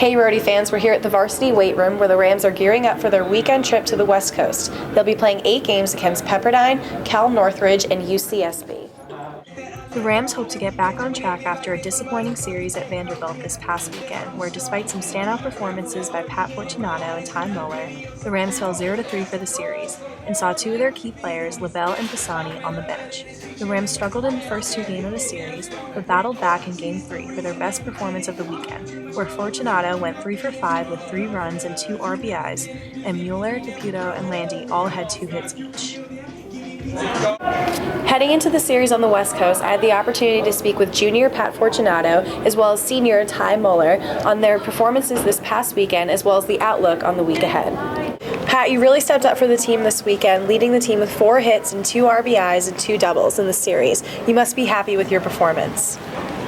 Hey Rhody fans, we're here at the varsity weight room where the Rams are gearing up for their weekend trip to the West Coast. They'll be playing 8 games against Pepperdine, Cal Northridge, and UCSB. The Rams hope to get back on track after a disappointing series at Vanderbilt this past weekend, where despite some standout performances by Pat Fortunato and Ty Muller, the Rams fell 0-3 for the series and saw 2 of their key players, LaBelle and Pisani, on the bench. The Rams struggled in the first 2 games of the series, but battled back in Game 3 for their best performance of the weekend, where Fortunato went 3 for 5 with 3 runs and 2 RBIs, and Mueller, Caputo, and Landy all had 2 hits each. Heading into the series on the West Coast, I had the opportunity to speak with junior Pat Fortunato as well as senior Ty Muller on their performances this past weekend as well as the outlook on the week ahead. Pat, you really stepped up for the team this weekend, leading the team with 4 hits and 2 RBIs and 2 doubles in the series. You must be happy with your performance.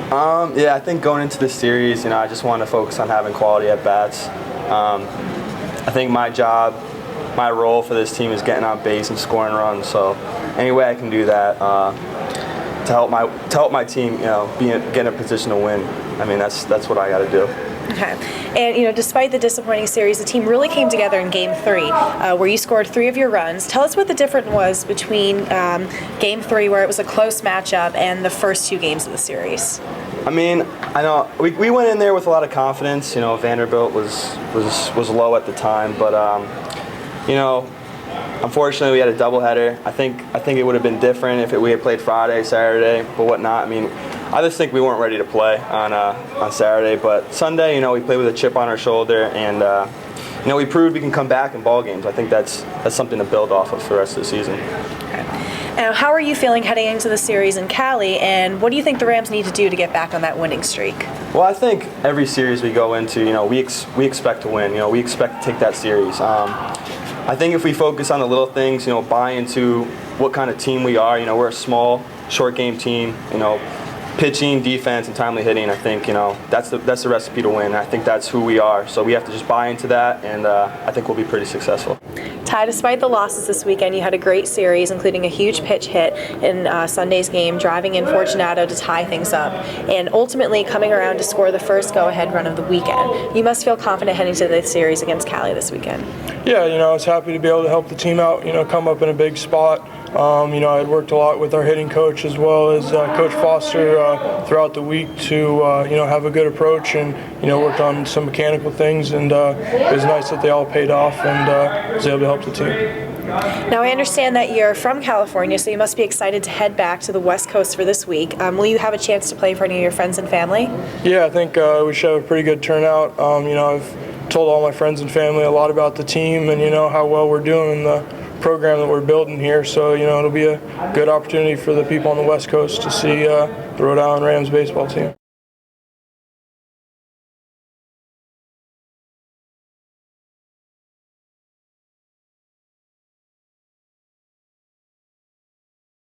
Yeah, I think going into this series, I just wanted to focus on having quality at bats. I think my role for this team is getting on base and scoring runs. So any way I can do that to help my team, get in a position to win. I mean, that's what I got to do. Okay, and despite the disappointing series, the team really came together in Game 3, where you scored 3 of your runs. Tell us what the difference was between Game 3, where it was a close matchup, and the first 2 games of the series. I mean, I know we went in there with a lot of confidence. Vanderbilt was low at the time, but unfortunately we had a doubleheader. I think it would have been different if we had played Friday, Saturday, but whatnot. I mean, I just think we weren't ready to play on Saturday, but Sunday, we played with a chip on our shoulder, and we proved we can come back in ball games. I think that's something to build off of for the rest of the season. Okay. Now, how are you feeling heading into the series in Cali, and what do you think the Rams need to do to get back on that winning streak? Well, I think every series we go into, we expect to win. We expect to take that series. I think if we focus on the little things, buy into what kind of team we are. We're a small, short game team. Pitching, defense, and timely hitting. I think that's the recipe to win. I think that's who we are. So we have to just buy into that, and I think we'll be pretty successful. Ty, despite the losses this weekend, you had a great series, including a huge pitch hit in Sunday's game, driving in Fortunato to tie things up, and ultimately coming around to score the first go-ahead run of the weekend. You must feel confident heading to the series against Cali this weekend. Yeah, I was happy to be able to help the team out, come up in a big spot. I had worked a lot with our hitting coach as well as Coach Foster throughout the week to have a good approach and worked on some mechanical things, and it was nice that they all paid off and was able to help the team. Now, I understand that you're from California, so you must be excited to head back to the West Coast for this week. Will you have a chance to play in front of your friends and family? Yeah, I think we should have a pretty good turnout. I've told all my friends and family a lot about the team and how well we're doing in the program that we're building here, so it'll be a good opportunity for the people on the West Coast to see the Rhode Island Rams baseball team.